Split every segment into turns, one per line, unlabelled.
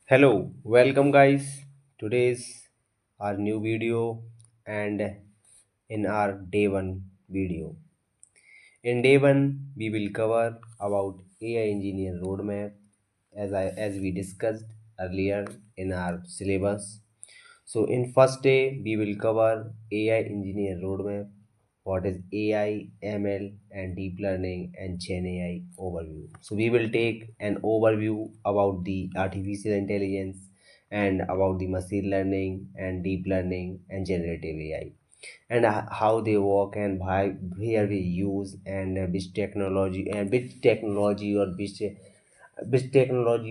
Hello, welcome guys. Today's our new video and in our day one video. In day one, we will cover about AI engineer roadmap as we discussed earlier in our syllabus. So in first day, we will cover AI engineer roadmap, what is AI, ML, and deep learning and Gen AI overview. So we will take an overview about the artificial intelligence and about the machine learning and deep learning and generative AI and how they work and why where we use and which technology or which technology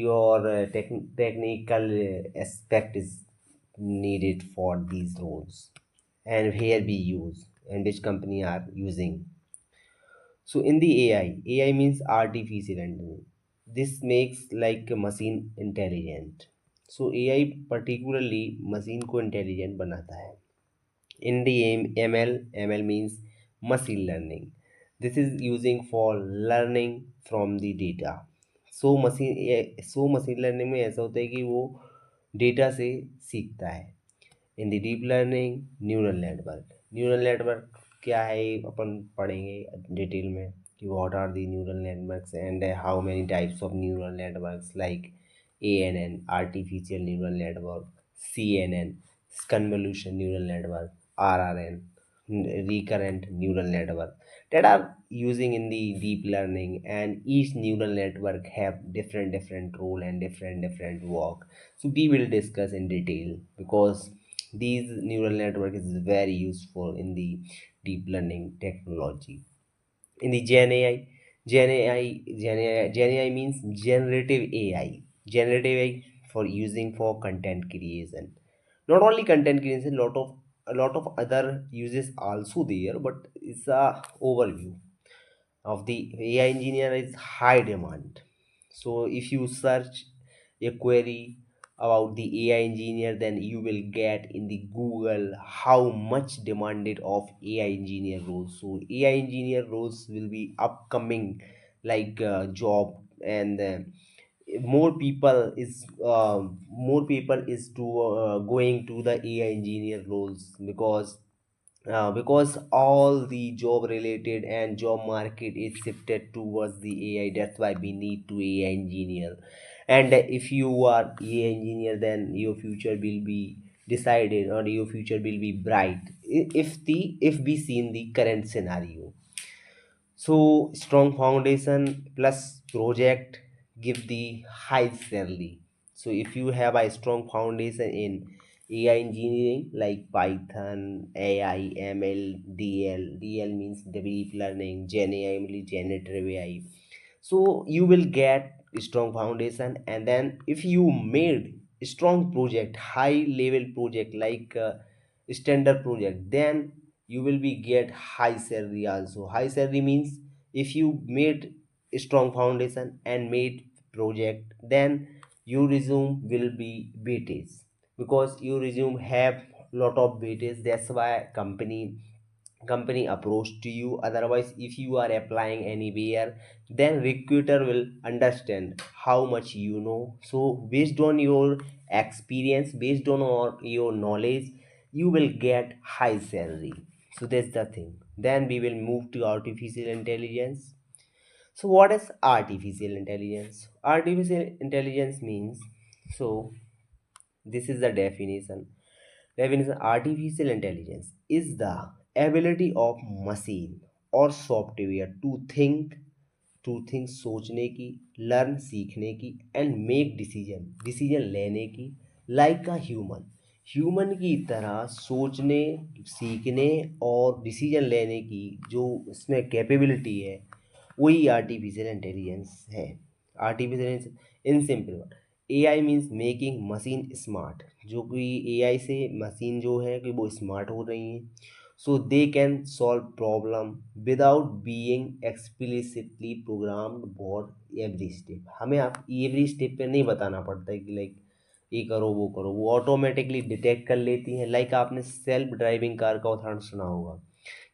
or technical aspect is needed for these roles and where we use and which company are using. So in the AI means artificial intelligence. This makes like a machine intelligent. So AI particularly machine को intelligent बनाता है. In the ML means machine learning. This is using for learning from the data. Machine learning में ऐसा होता है कि वो data से सीखता है. In the deep learning neural network क्या है ये अपन पढ़ेंगे डिटेल में कि what are the neural networks and how many types of neural networks like ANN artificial neural network, CNN convolution neural network, RRN recurrent neural network that are using in the deep learning, and each neural network have different role and different work. So we will discuss in detail because these neural network is very useful in the deep learning technology. In the Gen AI means generative AI for using for content creation. Not only content creation, a lot of other uses also there, but it's a overview of the AI engineer is high demand. So if you search a query about the AI engineer, then you will get in the Google how much demanded of AI engineer roles. So AI engineer roles will be upcoming like job, and more people is to going to the AI engineer roles because all the job related and job market is shifted towards the AI. That's why we need to AI engineer. And if you are AI engineer, then your future will be decided or your future will be bright. If we see in the current scenario. So strong foundation plus project give the high salary. So if you have a strong foundation in AI engineering like Python, AI, ML, DL means deep learning, Gen AI means generative AI. So you will get a strong foundation, and then if you made a strong project, high level project like standard project, then you will be get high salary also. High salary means if you made a strong foundation and made project, then your resume will be weightage because your resume have lot of weightage. That's why company approach to you. Otherwise if you are applying anywhere, then recruiter will understand how much you know. So based on your experience, based on your knowledge, you will get high salary. So that's the thing. Then we will move to artificial intelligence. So what is artificial intelligence? Artificial intelligence means, so this is the definition. Artificial intelligence is the ability of machine or software to think सोचने की, learn सीखने की, and make decision लेने की, like a human की तरह सोचने, सीखने और डिसीजन लेने की जो इसमें कैपेबिलिटी है, वही आर्टिफिशियल इंटेलिजेंस है. Artificial in simple word, AI means making machine smart. जो कि AI से मशीन जो है कि वो स्मार्ट हो रही हैं. So they can solve problem without being explicitly programmed for every step. हमें आप every step पे नहीं बताना पड़ता है कि लाइक ये करो वो करो, वो ऑटोमेटिकली डिटेक्ट कर लेती हैं. लाइक आपने सेल्फ ड्राइविंग कार का उदाहरण सुना होगा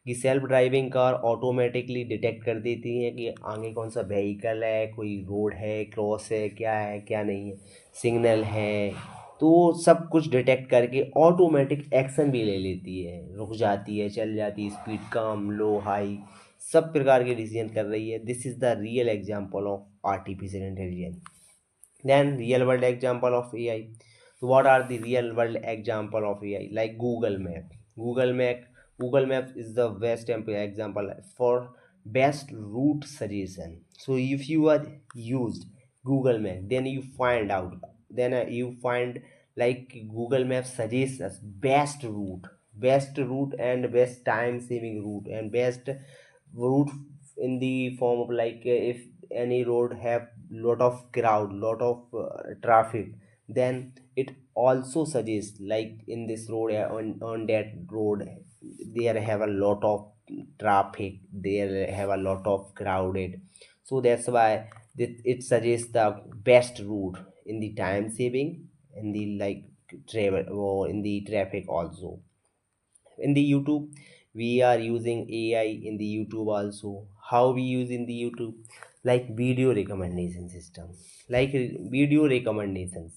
कि self driving car automatically detect कर देती हैं कि आगे कौन सा व्हीकल है, कोई रोड है, क्रॉस है क्या नहीं है, सिग्नल है, तो सब कुछ डिटेक्ट करके ऑटोमेटिक एक्शन भी ले लेती है, रुक जाती है, चल जाती है, स्पीड कम लो हाई सब प्रकार के डिसीजन कर रही है। This is the real example of artificial intelligence. Then real world example of AI. So what are the real world example of AI? Like Google Map. Google Map. Google Map is the best example for best route suggestion. So if you are used Google Map, then you find out. Then you find like Google Map suggests us best route and best time saving route and best route in the form of like if any road have lot of crowd, lot of traffic, then it also suggests like in this road on that road there have a lot of traffic, there have a lot of crowded, so that's why it suggests the best route in the time saving, in the like travel or in the traffic also. In the YouTube we are using AI in the YouTube also. How we use in the YouTube? Like video recommendation system, like video recommendations,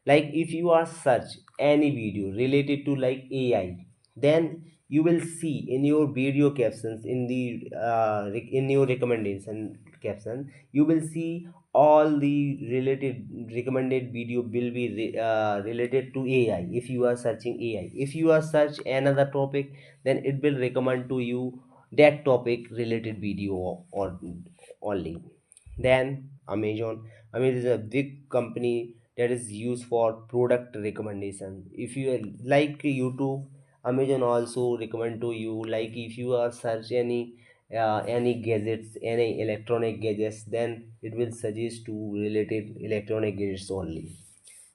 like if you are search any video related to like AI, then you will see in your video captions in the in your recommendation caption, you will see all the related recommended video will be related to AI. If you are searching AI, if you are search another topic, then it will recommend to you that topic related video or only. Then Amazon is a big company that is used for product recommendation. If you are like YouTube, Amazon also recommend to you, like if you are search any gadgets, any electronic gadgets, then it will suggest to related electronic gadgets only.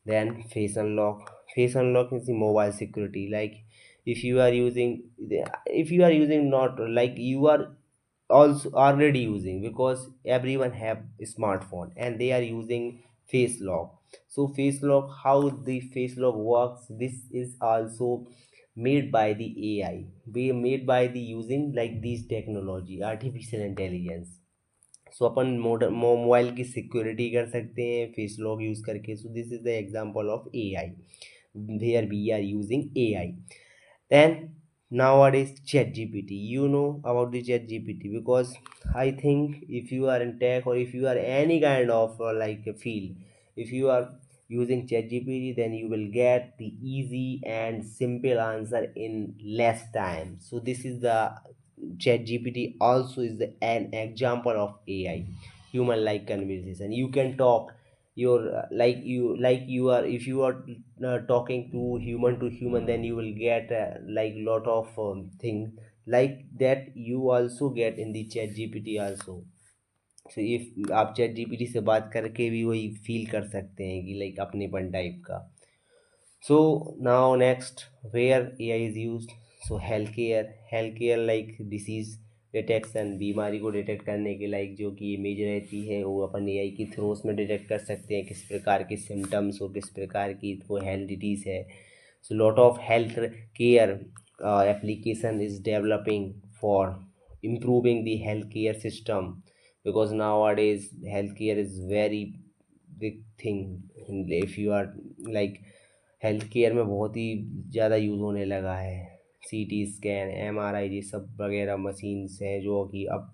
Then face unlock is the mobile security, like if you are using, if you are using not like you are also already using, because everyone have a smartphone and they are using face lock. So face lock, how the face lock works, this is also made by the AI, be made by the using like these technology artificial intelligence. So upon mobile की security कर सकते हैं face lock use करके. So this is the example of AI where we are using AI. Then nowadays ChatGPT, you know about the ChatGPT, because I think if you are in tech or if you are any kind of like a field, if you are using ChatGPT, then you will get the easy and simple answer in less time. So this is the ChatGPT also is an example of AI, human like conversation. You can talk your like you are, if you are talking to human, then you will get like lot of things like that you also get in the ChatGPT also. So if आप ChatGPT से बात करके भी वही feel कर सकते हैं कि लाइक अपनेपन टाइप का. So now next, where AI is used. So healthcare like disease detection, बीमारी को डिटेक्ट करने के लाइक जो कि इमेज रहती है वो अपन एआई के थ्रू उसमें डिटेक्ट कर सकते हैं किस प्रकार के सिम्टम्स हो, किस प्रकार की वो हेल्थ डिटीज़ है. So lot of health care application is developing for improving the healthcare system, because nowadays healthcare is very big thing. If you are like health care में बहुत ही ज़्यादा यूज़ होने लगा है. सीटी स्कैन, एमआरआई, ये सब वगैरह मशीन्स हैं जो कि अब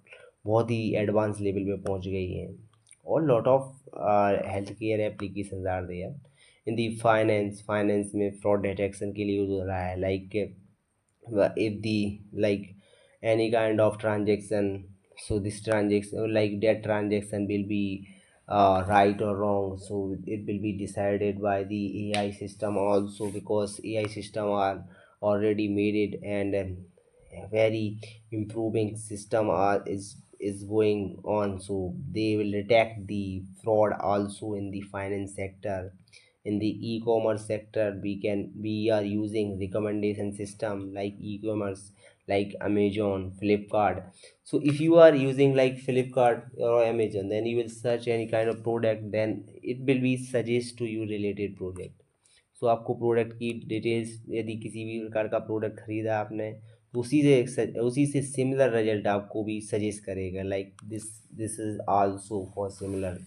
बहुत ही एडवांस लेवल पे पहुंच गई हैं. और lot of health care application are there. In the finance में फ्रॉड डिटेक्शन के लिए यूज़ हो रहा है. Like if the like any kind of transaction, so this transaction like that transaction will be right or wrong, so it will be decided by the AI system also, because AI system are already made it, and a very improving system is going on, so they will detect the fraud also in the finance sector. In the e-commerce sector, we are using recommendation system like e-commerce, like Amazon, Flipkart. So if you are using like Flipkart or Amazon, then you will search any kind of product, then it will be suggest to you related product. सो आपको product की details, यदि किसी भी प्रकार का product खरीदा आपने, तो उसी से सिमिलर रिजल्ट आपको भी सजेस्ट करेगा, like this is also for similar.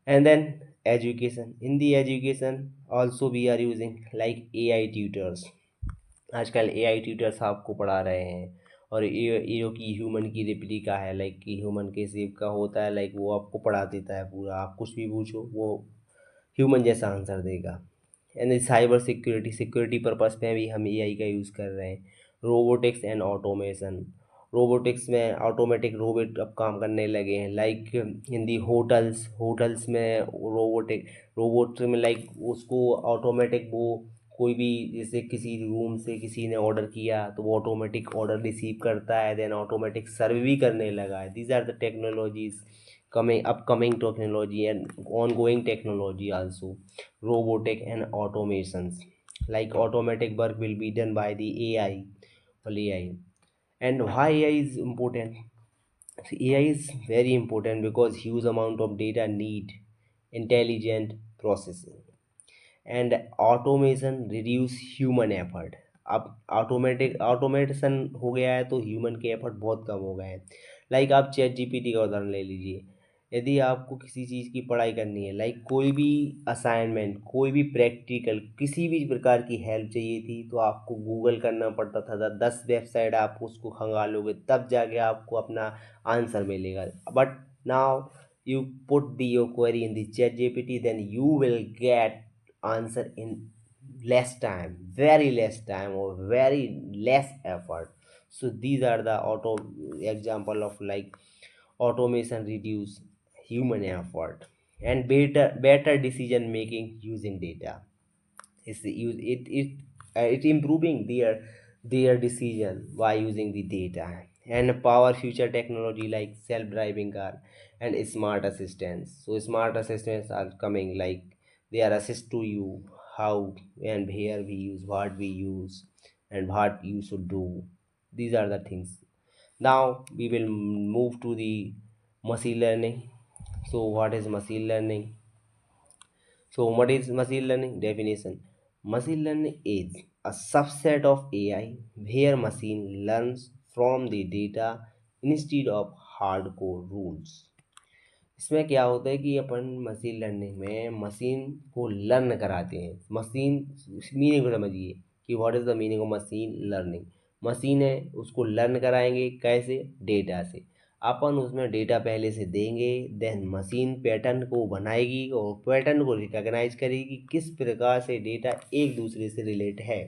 And then education, in the education also we are using like AI tutors. आजकल AI ट्यूटर्स आपको पढ़ा रहे हैं, और ये जो कि ह्यूमन की रिप्लिका है, लाइक कि ह्यूमन के शेप का होता है, लाइक वो आपको पढ़ा देता है पूरा, आप कुछ भी पूछो वो ह्यूमन जैसा आंसर देगा. And cyber security, security purpose में भी हम AI का यूज़ कर रहे हैं. रोबोटिक्स एंड ऑटोमेशन, रोबोटिक्स में ऑटोमेटिक रोबोट अब काम करने लगे हैं, like in the hotels, hotels में रोबोट में लाइक उसको ऑटोमेटिक वो कोई भी, जैसे किसी रूम से किसी ने ऑर्डर किया तो वो ऑटोमेटिक ऑर्डर रिसीव करता है, देन ऑटोमेटिक सर्व भी करने लगा है. These are the technologies coming upcoming technology and ongoing technology also. Robotic and automations, like automatic work will be done by the AI or AI. And why AI is important? So AI is very important because huge amount of data need intelligent processing, and automation reduce human effort. अब automation हो गया है तो human के effort बहुत कम हो गए हैं. लाइक आप चैट जीपीटी का उदाहरण ले लीजिए. यदि आपको किसी चीज़ की पढ़ाई करनी है, लाइक कोई भी असाइनमेंट, कोई भी प्रैक्टिकल, किसी भी प्रकार की हेल्प चाहिए थी, तो आपको गूगल करना पड़ता था. 10 वेबसाइट आप उसको खंगालोगे तब जाके आपको अपना आंसर मिलेगा. But now you put your query in the chat gpt, then you will get answer in less time, very less time, or very less effort. So these are the auto example of like automation reduce human effort, and better decision making using data. It improving their decision by using the data. And power future technology like self-driving car and smart assistants. So smart assistants are coming, like they are assist to you how and where we use, what we use, and what you should do. These are the things. Now we will move to the machine learning. So what is machine learning? So, what is machine learning? Definition: machine learning is a subset of AI where machine learns from the data instead of hardcore rules. इसमें क्या होता है कि अपन machine learning में machine को learn कराते हैं. Machine meaning को समझिए कि what is the meaning of machine learning. Machine है, उसको लर्न कराएंगे कैसे? डेटा से. अपन उसमें डेटा पहले से देंगे, देन मशीन पैटर्न को बनाएगी और पैटर्न को रिकॉग्नाइज करेगी कि किस प्रकार से डेटा एक दूसरे से रिलेट है.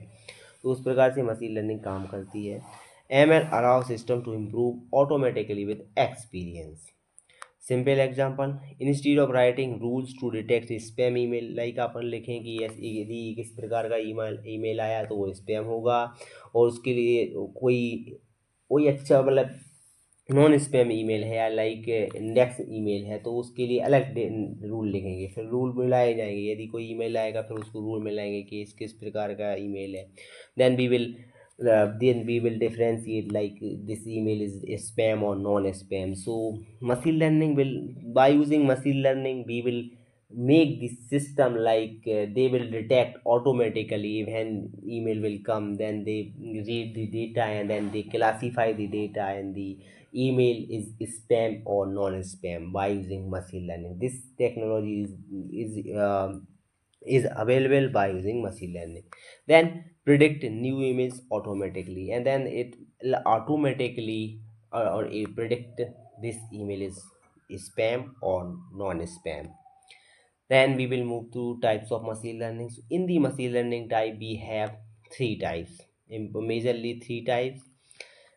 तो उस प्रकार से मशीन लर्निंग काम करती है. ML allows system to improve automatically with experience. Simple example: instead of writing rules to detect spam email, like अपन लिखें कि यदि किस प्रकार का ईमेल आया तो वो स्पैम होगा, और उसके लिए कोई कोई अच्छा मतलब नॉन स्पैम ईमेल है या लाइक इंडेक्स ईमेल है तो उसके लिए अलग रूल लिखेंगे. फिर रूल मिलाए जाएंगे, यदि कोई ईमेल आएगा फिर उसको रूल मिलाएंगे कि इस किस प्रकार का ईमेल है. Then we will differentiate like this email is spam or non-spam. So machine learning will, by using machine learning we will make the system like they will detect automatically when email will come, then they read the data and then they classify the data and the email is spam or non-spam by using machine learning. This technology is available by using machine learning. Then predict new image automatically, and then it automatically or it predict this email is spam or non-spam. Then we will move to types of machine learning. So in the machine learning type we have three types, majorly three types.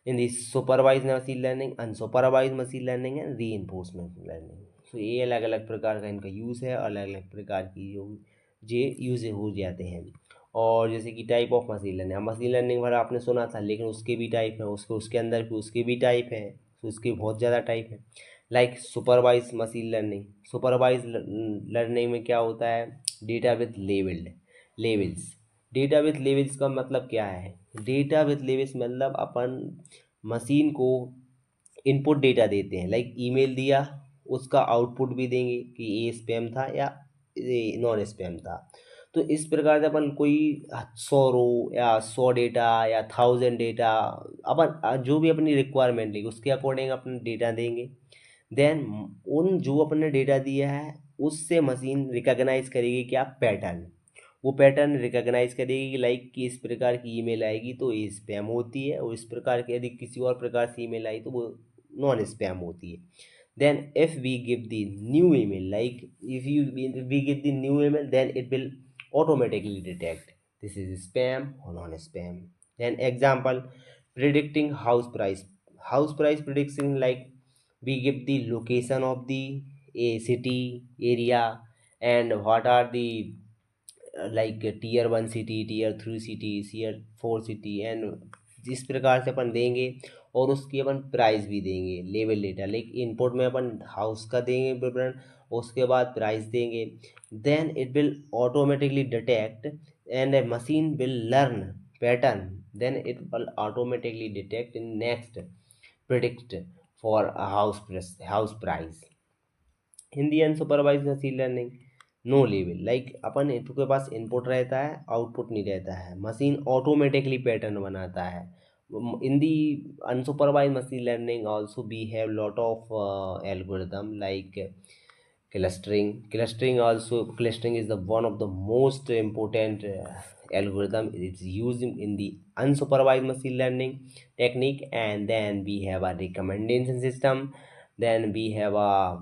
In the supervised machine learning, unsupervised machine learning and reinforcement learning. So ये अलग अलग प्रकार का इनका use है, अलग अलग प्रकार की जो यूज हो जाते हैं. और जैसे कि type of machine learning, machine learning वाला आपने सुना था, लेकिन उसके भी टाइप हैं, उसके अंदर भी उसके भी टाइप हैं, तो उसके बहुत ज़्यादा टाइप हैं. Like supervise machine learning. Supervise learning में क्या होता है? Data with levels. Data with levels का मतलब क्या है? डेटा विथ लेवल्स मतलब अपन मशीन को इनपुट डेटा देते हैं, लाइक ईमेल दिया, उसका आउटपुट भी देंगे कि ये स्पैम था या नॉन स्पैम था. तो इस प्रकार से अपन कोई 100 रो या 100 डेटा या 1000 डेटा अपन जो भी अपनी रिक्वायरमेंट है उसके अकॉर्डिंग अपन डेटा देंगे। देन उन जो अपने डेटा दिया है उससे मशीन रिकॉग्नाइज करेगी क्या, पैटर्न। वो पैटर्न रिकॉग्नाइज करेगी कि लाइक कि इस प्रकार की ईमेल आएगी तो ये स्पैम होती है, और इस प्रकार की यदि किसी और प्रकार से ईमेल आई तो वो नॉन स्पैम होती है। Then if we give the new email, like if you we give the new email, then it will automatically detect this is spam or non-spam. Then example, predicting house price. House price prediction, like we give the location of the a city area, and what are the like tier 1 city, tier 3 city, tier 4 city, and जिस प्रकार से अपन देंगे और उसकी अपन price भी देंगे, level data like input में अपन house का देंगे विवरण, उसके बाद प्राइस देंगे। Then it will automatically detect and a machine will learn pattern, then it will automatically detect in next predict for house price. In the unsupervised machine learning, no लेवल, like अपन इनके पास इनपुट रहता है output नहीं रहता है, machine automatically pattern बनाता है। In the unsupervised machine learning also we have lot of algorithm like clustering is the one of the most important algorithm. It's used in the unsupervised machine learning technique. And then we have a recommendation system, then we have a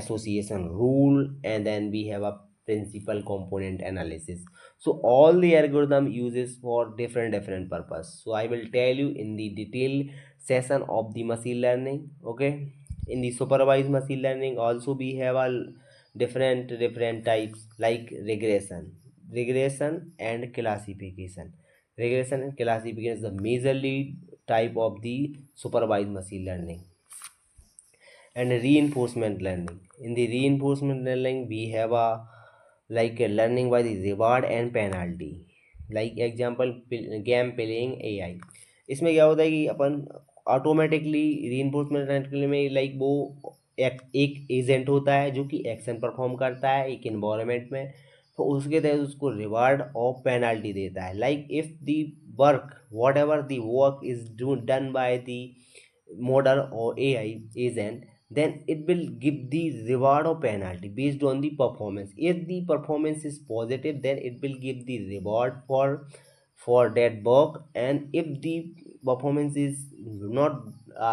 association rule, and then we have a principal component analysis. So all the algorithm uses for different purpose. So I will tell you in the detailed session of the machine learning. Okay, in the supervised machine learning also we have a different types like regression and classification. Regression and classification is the majorly type of the supervised machine learning. And reinforcement learning, in the reinforcement learning we have a like a learning by the reward and penalty, like example game playing AI. इसमें क्या होता है कि अपन automatically reinforcement learning में like वो एक agent होता है जो कि एक्शन परफॉर्म करता है एक इन्वायरमेंट में, तो उसके तहत उसको रिवार्ड और पेनल्टी देता है। Like if the work what ever the work is done by the model or AI agent, then it will give the reward or penalty based on the performance. If the performance is positive, then it will give the reward for that work, and if the performance is not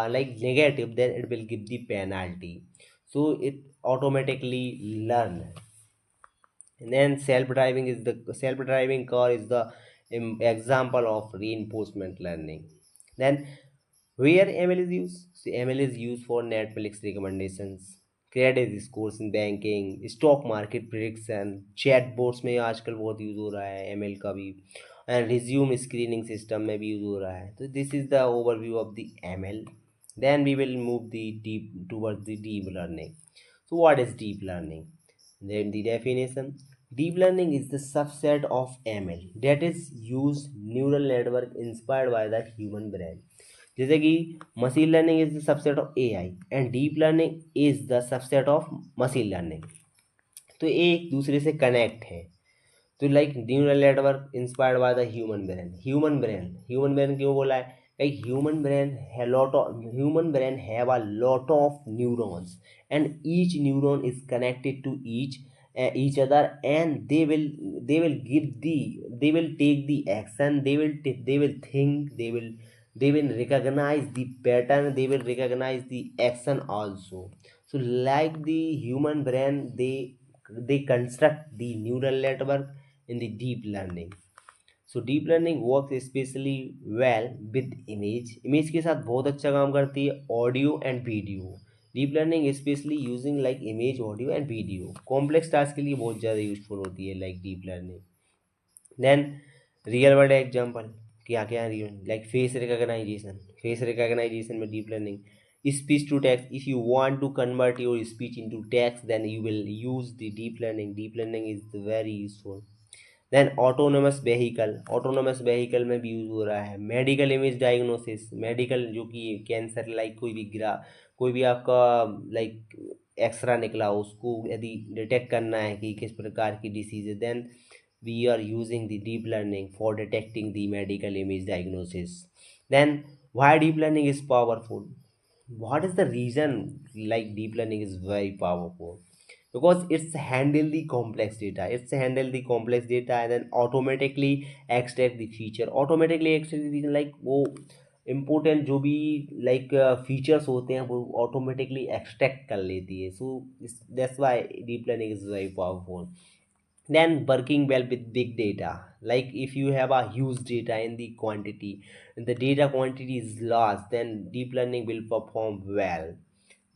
like negative, then it will give the penalty. So it automatically learn. And then self-driving car is the example of reinforcement learning. Then where ML is used? So ML is used for Netflix recommendations, credit scores in banking, stock market prediction, chatbots में आजकल बहुत use हो रहा है ML का भी, and resume screening system में भी यूज हो रहा है। तो this is the overview of the ML. Then we will move the deep towards the deep learning. So what is deep learning? Then the definition: deep learning is the subset of ML that is used neural network inspired by the human brain. जैसे कि machine learning is the subset of AI and deep learning is the subset of machine learning. तो ये एक दूसरे से connect है। तो like neural network inspired by the human brain क्यों बोला है? Like human brain have a lot of neurons, and each neuron is connected to each other, and they will give the they will take the action, they will think, they will recognize the pattern, they will recognize the action also. So like the human brain, they construct the neural network in the deep learning. So deep learning works especially well with image के साथ बहुत अच्छा काम करती है, audio and video. Deep learning specially using like image, audio and video, complex task के लिए बहुत ज़्यादा यूजफुल होती है like deep learning. Then real world example क्या क्या है? लाइक फेस रिकॉग्नाइजेशन में deep learning, speech to text, if you want to convert your speech into text then you will use the deep learning is very useful. Then autonomous vehicle में भी use हो रहा है। Medical image diagnosis, medical जो कि cancer like कोई भी आपका लाइक एक्सरा निकला उसको यदि डिटेक्ट करना है कि किस प्रकार की डिसीज है, then we are using the deep learning for detecting the medical image diagnosis. Then why deep learning is powerful? What is the reason like deep learning is very powerful? Because it's handle the complex data and then automatically extract the feature, automatically extract the feature, like वो important जो भी like features होते हैं वो automatically extract कर लेती है. So that's why deep learning is very powerful. Then working well with big data, like if you have a huge data in the quantity and the data quantity is large, then deep learning will perform well.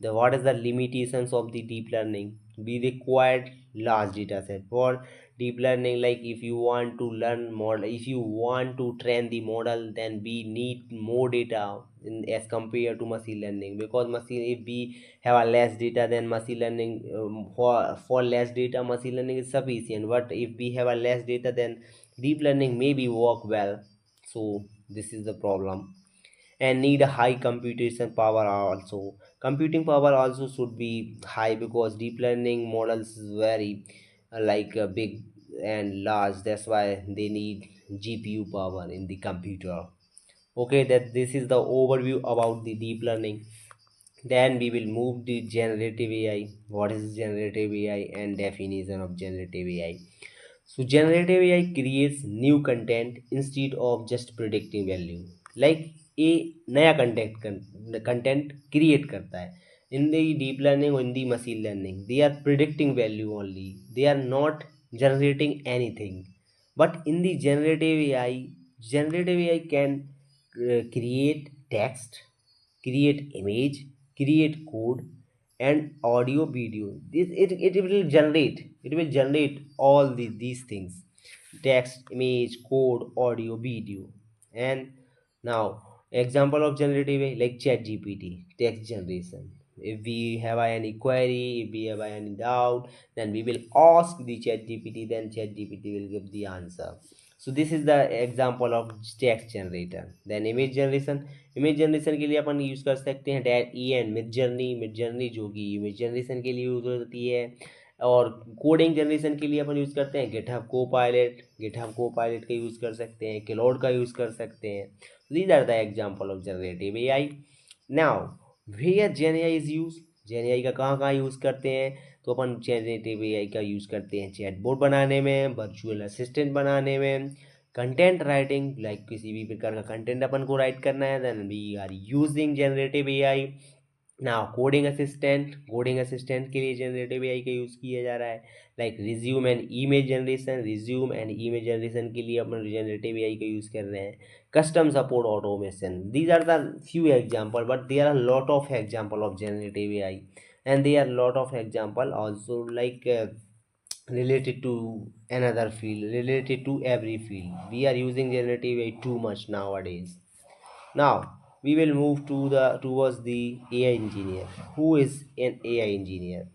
The what is the limitations of the deep learning? We required large data set for deep learning. Like if you want to learn model, if you want to train the model, then we need more data as compared to machine learning. Because machine, if we have a less data, then machine learning, for less data machine learning is sufficient. But if we have a less data, then deep learning maybe work well. So this is the problem. And need a high computation power also. Computing power also should be high because deep learning models is very big and large. That's why they need GPU power in the computer. Okay, that this is the overview about the deep learning. Then we will move the generative AI. What is generative AI and definition of generative AI? So generative AI creates new content instead of just predicting value. Like a नया content create करता है. In the deep learning or in the machine learning, they are predicting value only. They are not generating anything. But in the generative AI can create text, create image, create code, and audio video. It will generate all these things: text, image, code, audio, video. And now example of generative AI like chat gpt, text generation. If we have any query, if we have any doubt, then we will ask the chat gpt, then chat gpt will give the answer. So this is the example of text generator. Then image generation. Image generation के लिए अपन use कर सकते हैं that E and mid journey जो कि image generation के लिए use होती है. और कोडिंग जनरेशन के लिए अपन यूज़ करते हैं गिटहब को पायलट का यूज़ कर सकते हैं, क्लाउड का यूज़ कर सकते हैं. These are the example of generative A I. Now where gen I is use, gen I का कहाँ कहाँ यूज़ करते हैं? तो अपन जनरेटिव ए आई का यूज़ करते हैं चैटबॉट बनाने में, वर्चुअल असिस्टेंट बनाने में, कंटेंट राइटिंग, लाइक किसी भी प्रकार का कंटेंट अपन को राइट करना है, then we are using generative AI. Now coding assistant के लिए जनरेटिव एआई का यूज़ किया जा रहा है. Like resume and image generation के लिए अपन जनरेटिव एआई का यूज़ कर रहे हैं. Custom support automation, these are the few example, but there are lot of example of generative AI. and there are lot of example also related to another field, related to every field. We are using generative AI too much nowadays. Now we will move towards the AI engineer. Who is an AI engineer?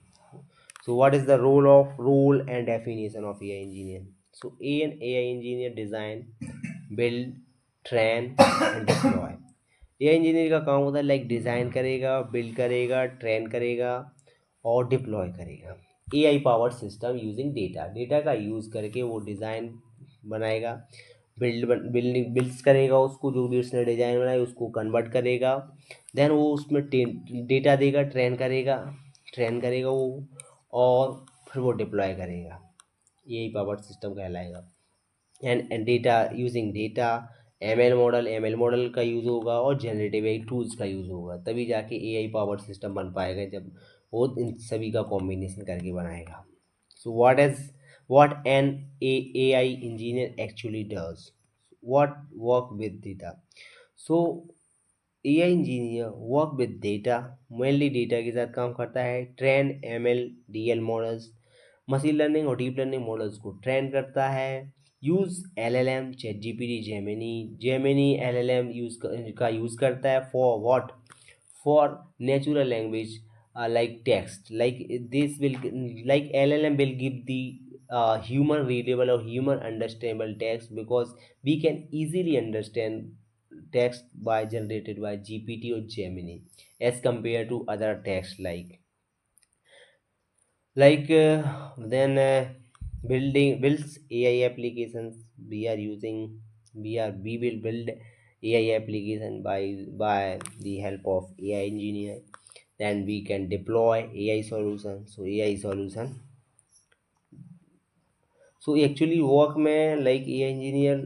So what is the role and definition of AI engineer? So an AI engineer design, build, train and deploy. AI engineer का काम होता है like design करेगा, build करेगा, train करेगा और deploy करेगा AI powered system using data का यूज़ करके वो डिज़ाइन बनाएगा, बिल्ड्स करेगा, उसको जो भी उसने डिज़ाइन बनाया उसको कन्वर्ट करेगा. देन वो उसमें डेटा देगा, ट्रेन करेगा वो, और फिर वो डिप्लॉय करेगा. एआई पावर्ड सिस्टम कहलाएगा. And data using data, M L model का यूज़ होगा और जनरेटिव एआई टूल्स का यूज़ होगा, तभी जाके एआई पावर्ड सिस्टम बन पाएगा जब वो इन सभी का कॉम्बिनेशन करके बनाएगा. So what an AI engineer actually does, what work with data. So AI engineer work with data, mainly data के साथ काम करता है. Train ML models, machine learning और डीप लर्निंग मॉडल्स को ट्रेन करता है. Use LLM, chat GPT, Gemini LLM use करता है for what, for natural language like text, like this will, like LLM will give the human readable or human understandable text, because we can easily understand text by generated by GPT or Gemini as compared to other text. Like Then builds AI applications. We are using we will build AI application by the help of AI engineer. Then we can deploy AI solution. So AI solution, so actually work में like a engineer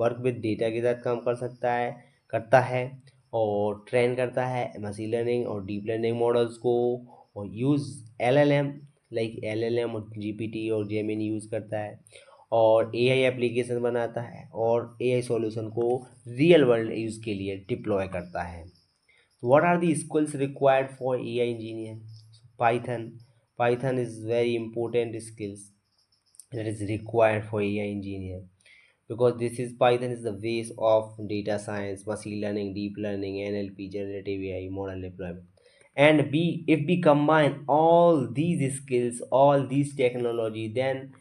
work with data के साथ काम कर सकता है, करता है, और ट्रेन करता है मशीन लर्निंग और डीप लर्निंग मॉडल्स को, और यूज़ एलएलएम, लाइक एलएलएम और जीपीटी और जेमिनी यूज़ करता है, और एआई एप्लीकेशन बनाता है, और एआई सॉल्यूशन को रियल वर्ल्ड यूज़ के लिए डिप्लॉय करता है। What are the skills required for AI engineer? Python. Python is very important skills that is required for AI engineer, because this is Python is the base of data science, machine learning, deep learning, NLP, generative AI, model deployment. And if we combine all these skills, all these technology, then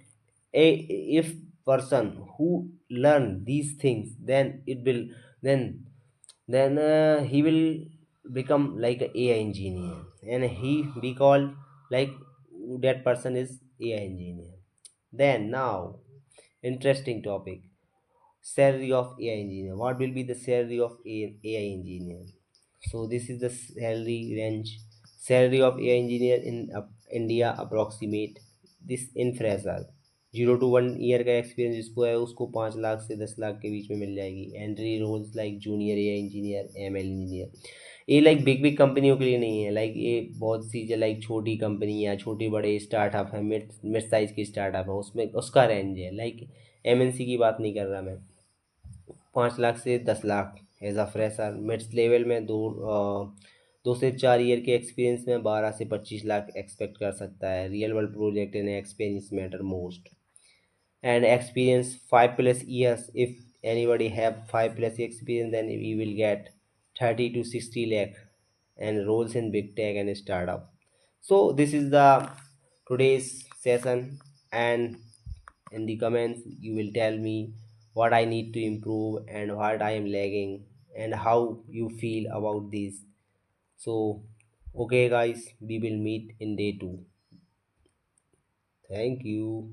a if person who learn these things, then it will then he will become like a AI engineer, and he be called like that person is AI engineer. Then now, interesting topic, salary of AI engineer. What will be the salary of AI engineer? So this is the salary range. Salary of AI engineer in India approximate this in fresher 0 to 1 year का experience जिसको है उसको 5 लाख से 10 लाख के बीच में मिल जाएगी। Entry roles like junior A engineer, M L engineer. ये लाइक बिग बिग कंपनियों के लिए नहीं है, लाइक ये बहुत सी जो लाइक छोटी कंपनी या छोटे बड़े स्टार्टअप है, मिड मिड साइज की स्टार्टअप है, उसमें उसका रेंज है। लाइक एमएनसी की बात नहीं कर रहा मैं। 5 लाख से 10 lakh as a fresher. Mids level में 2 से 4 ईयर के एक्सपीरियंस में 12 से 25 लाख एक्सपेक्ट कर सकता है। Real world project and experience matter most, and experience 5 plus years. If anybody have 5 plus experience, then we will get 30 to 60 lakh and roles in big tech and startup. So this is the today's session, and in the comments you will tell me what I need to improve and what I am lagging and how you feel about this. So okay guys, we will meet in day 2. Thank you.